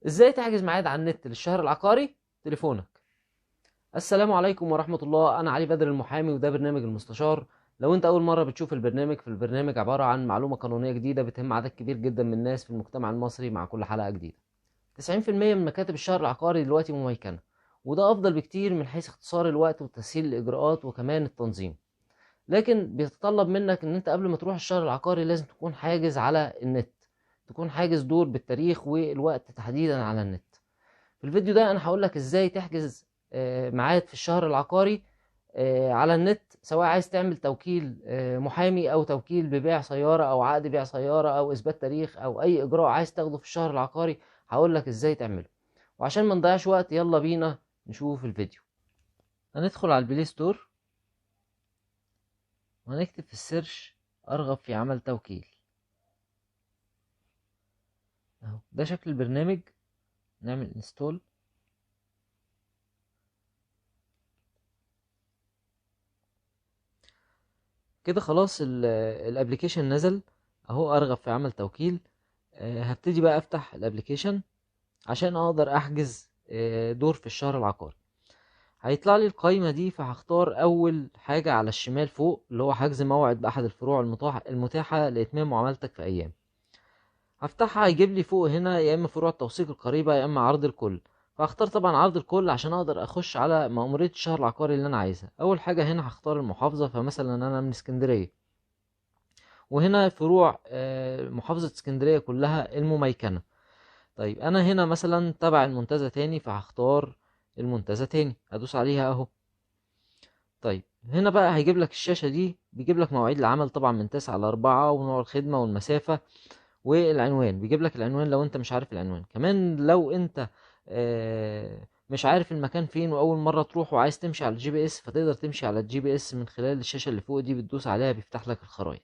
ازاي تحجز ميعاد على النت للشهر العقاري؟ تليفونك. السلام عليكم ورحمة الله، انا علي بدر المحامي وده برنامج المستشار. لو انت اول مرة بتشوف البرنامج، فالبرنامج عبارة عن معلومة قانونية جديدة بتهم عدد كبير جدا من الناس في المجتمع المصري مع كل حلقة جديدة. 90% من مكاتب الشهر العقاري دلوقتي مميكنة، وده افضل بكتير من حيث اختصار الوقت وتسهيل الاجراءات وكمان التنظيم. لكن بيتطلب منك ان انت قبل ما تروح الشهر العقاري لازم تكون حاجز على النت، تكون حاجز دور بالتاريخ والوقت تحديدا على النت. في الفيديو ده انا هقول لك ازاي تحجز ميعاد في الشهر العقاري على النت، سواء عايز تعمل توكيل محامي او توكيل ببيع سيارة او عقد بيع سيارة او اثبات تاريخ او اي اجراء عايز تاخده في الشهر العقاري. هقول لك ازاي تعمله. وعشان ما نضيعش وقت يلا بينا نشوف الفيديو. هندخل على البلاي ستور وهنكتب في السيرش ارغب في عمل توكيل. اهو ده شكل البرنامج. نعمل انستول. كده خلاص الابليكيشن نزل. اهو ارغب في عمل توكيل. هبتدي بقى افتح الابليكيشن عشان اقدر احجز دور في الشهر العقاري. هيطلع لي القائمة دي، فهختار اول حاجة على الشمال فوق اللي هو حجز موعد باحد الفروع المتاحة لاتمام معاملتك في ايام. هفتحها هيجيب لي فوق هنا يا اما فروع التوثيق القريبة يا اما عرض الكل. فهختار طبعا عرض الكل عشان اقدر اخش على مأمورية الشهر العقاري اللي انا عايزها. اول حاجة هنا هختار المحافظة، فمثلا انا من اسكندرية، وهنا فروع محافظة اسكندرية كلها المميكنة. طيب انا هنا مثلا تبع المنتزه تاني، فهختار المنتزه تاني هدوس عليها اهو. طيب هنا بقى هيجيب لك الشاشة دي، بيجيب لك مواعيد العمل طبعا من 9 ل4 ونوع الخدمة والمسافة والعنوان. بيجيب لك العنوان لو انت مش عارف العنوان، كمان لو انت مش عارف المكان فين واول مرة تروح وعايز تمشي على الجي بي اس، فتقدر تمشي على الجي بي اس من خلال الشاشة اللي فوق دي، بتدوس عليها بيفتح لك الخرائط.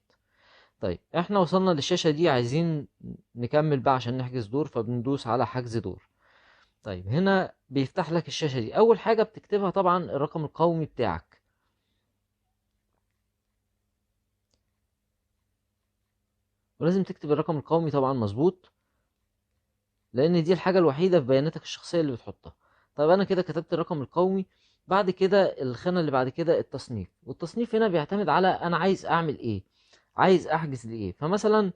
طيب احنا وصلنا للشاشة دي، عايزين نكمل بقى عشان نحجز دور، فبندوس على حجز دور. طيب هنا بيفتح لك الشاشة دي، اول حاجة بتكتبها طبعا الرقم القومي بتاعك. ولازم تكتب الرقم القومي طبعا مظبوط، لان دي الحاجة الوحيدة في بياناتك الشخصية اللي بتحطها. طيب انا كده كتبت الرقم القومي. بعد كده الخانة اللي بعد كده التصنيف، والتصنيف هنا بيعتمد على انا عايز اعمل ايه، عايز احجز لايه. فمثلا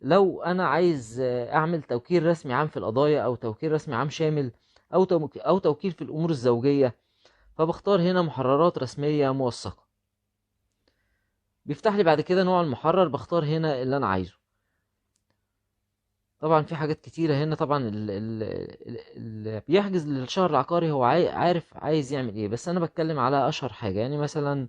لو انا عايز اعمل توكيل رسمي عام في القضايا او توكيل رسمي عام شامل او توكيل في الامور الزوجية، فبختار هنا محررات رسمية موثقة. بيفتح لي بعد كده نوع المحرر، بختار هنا اللي انا عايزه. طبعا في حاجات كتيرة هنا. طبعا اللي بيحجز للشهر العقاري هو عارف عايز يعمل ايه، بس انا بتكلم على اشهر حاجة. يعني مثلا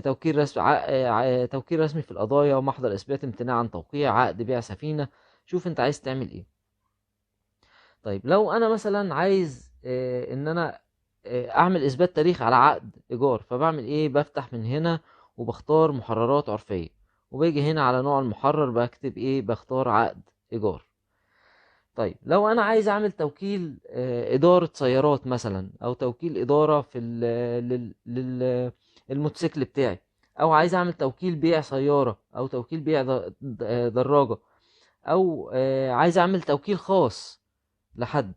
توكيل رسمي توكيل رسمي في القضايا ومحضر اثبات امتناع عن توقيع عقد بيع سفينة. شوف انت عايز تعمل ايه. طيب لو انا مثلا عايز ان انا اعمل اثبات تاريخ على عقد ايجار، فبعمل ايه؟ بفتح من هنا وبختار محررات عرفية، وباجي هنا على نوع المحرر بكتب ايه؟ بختار عقد ايجار. طيب لو انا عايز اعمل توكيل ادارة سيارات مثلا، او توكيل ادارة في الموتوسيكل بتاعي، او عايز اعمل توكيل بيع سيارة او توكيل بيع دراجة، او عايز اعمل توكيل خاص لحد،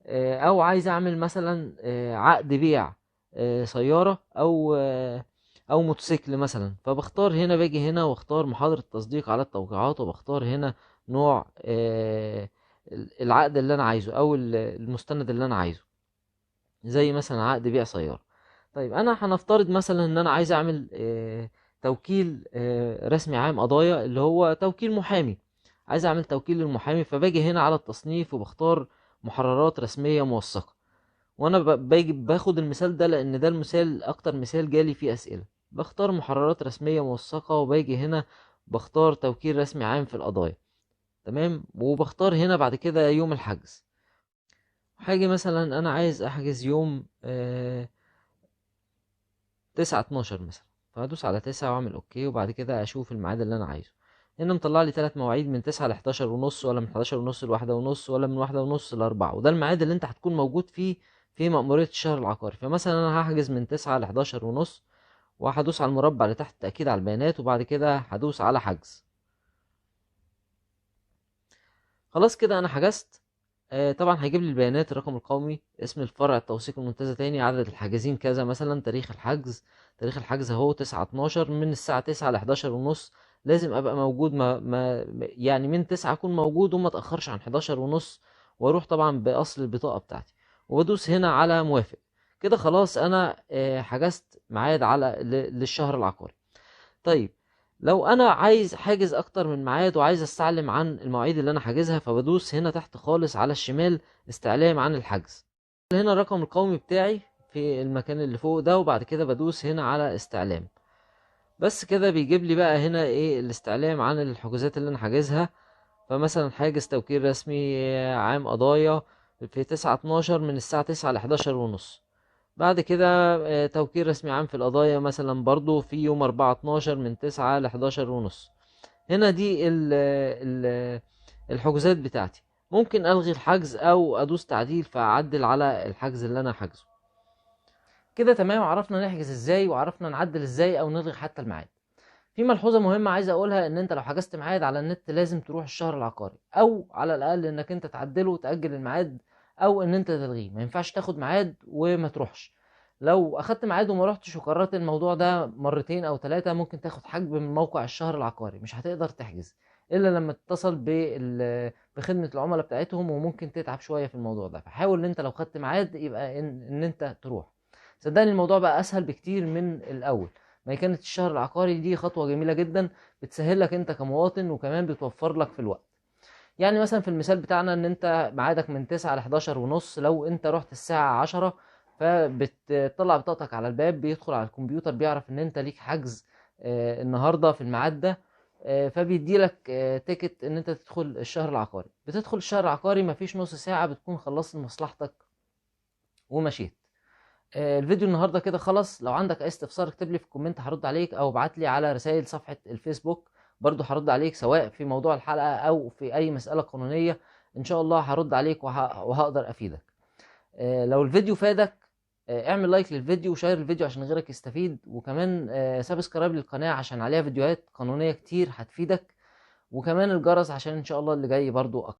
او عايز اعمل مثلا عقد بيع سيارة او موتوسيكل مثلا. فبختار هنا، باجي هنا واختار محاضرة تصديق على التوقيعات، وبختار هنا نوع العقد اللي انا عايزه او المستند اللي انا عايزه، زي مثلا عقد بيع سيارة. طيب انا هنفترض مثلا ان انا عايز اعمل توكيل رسمي عام قضايا، اللي هو توكيل محامي. عايز اعمل توكيل للمحامي، فباجي هنا على التصنيف وبختار محررات رسمية موثقة. وانا باجي باخد المثال ده لان ده المثال اكتر مثال جالي فيه اسئلة. بختار محررات رسمية موثقة، وباجي هنا بختار توكيل رسمي عام في القضايا. تمام. وبختار هنا بعد كده يوم الحجز. حاجة مثلا انا عايز احجز يوم 9/12 مثلا، فهدوس على 9 واعمل اوكي، وبعد كده اشوف الميعاد اللي انا عايزه. هنا مطلع لي 3 مواعيد، من 9 ل11 ونص، ولا من 11 ونص ل1 ونص، ولا من 1 ونص ل4. وده الميعاد اللي انت هتكون موجود فيه في مأمورية الشهر العقاري. فمثلا انا هحجز من 9 ل11 ونص، وهدوس على المربع اللي تحت تأكيد على البيانات، وبعد كده هدوس على حجز. خلاص كده انا حجزت. طبعا هيجيب لي البيانات، الرقم القومي، اسم الفرع، التوثيق المنتزه تاني، عدد الحاجزين كذا مثلا، تاريخ الحجز. تاريخ الحجز اهو 9/12 من الساعة 9 ل11:30. لازم ابقى موجود، يعني من 9 اكون موجود وما اتأخرش عن 11:30. واروح طبعا باصل البطاقة بتاعتي وبدوس هنا على موافق. كده خلاص انا حجزت ميعاد للشهر العقاري. طيب، لو انا عايز حاجز اكتر من ميعاد وعايز استعلم عن المواعيد اللي انا حاجزها، فبدوس هنا تحت خالص على الشمال استعلام عن الحجز. هنا الرقم القومي بتاعي في المكان اللي فوق ده، وبعد كده بدوس هنا على استعلام. بس كده بيجيب لي بقى هنا ايه الاستعلام عن الحجوزات اللي انا حاجزها. فمثلا حاجز توكيل رسمي عام قضايا في 9/12 من الساعة 9 ل11:30. بعد كده توكيل رسمي عام في القضايا مثلا برضو في يوم 4/12 من 9 ل11:30. هنا دي ال الحجوزات بتاعتي. ممكن ألغي الحجز أو أدوس تعديل فأعدل على الحجز اللي أنا حاجزه. كده تمام، عرفنا نحجز ازاي وعرفنا نعدل ازاي أو نلغي حتى الميعاد. في ملحوظة مهمة عايز أقولها، إن أنت لو حجزت ميعاد على النت لازم تروح الشهر العقاري، أو على الأقل إنك أنت تعدله وتأجل الميعاد، أو إن أنت تلغيه. ما ينفعش تاخد ميعاد وما تروحش. لو أخدت ميعاد وما رحتش وكررت الموضوع ده مرتين أو ثلاثة، ممكن تاخد حجب من موقع الشهر العقاري، مش هتقدر تحجز إلا لما تتصل بخدمة العملاء بتاعتهم، وممكن تتعب شوية في الموضوع ده. فحاول إن أنت لو خدت ميعاد يبقى إن أنت تروح. صدقني الموضوع بقى أسهل بكتير من الأول. ميكنة الشهر العقاري دي خطوة جميلة جدا، بتسهل لك انت كمواطن وكمان بتوفر لك في الوقت. يعني مثلا في المثال بتاعنا ان انت ميعادك من 9 ل11:30، لو انت رحت الساعة 10 فبتطلع بطاقتك على الباب، بيدخل على الكمبيوتر بيعرف ان انت ليك حجز النهاردة في الميعاد ده. فبيدي لك تيكت ان انت تدخل الشهر العقاري. بتدخل الشهر العقاري مفيش نص ساعة بتكون خلصت مصلحتك ومشيت. الفيديو النهارده كده خلص. لو عندك اي استفسار اكتب لي في الكومنت هرد عليك، او ابعت لي على رسائل صفحة الفيسبوك برضو هرد عليك، سواء في موضوع الحلقة او في اي مسألة قانونية. ان شاء الله هرد عليك وهقدر افيدك. لو الفيديو فادك اعمل لايك للفيديو وشير الفيديو عشان غيرك يستفيد، وكمان سبسكرايب للقناة عشان عليها فيديوهات قانونية كتير هتفيدك، وكمان الجرس عشان ان شاء الله اللي جاي برضو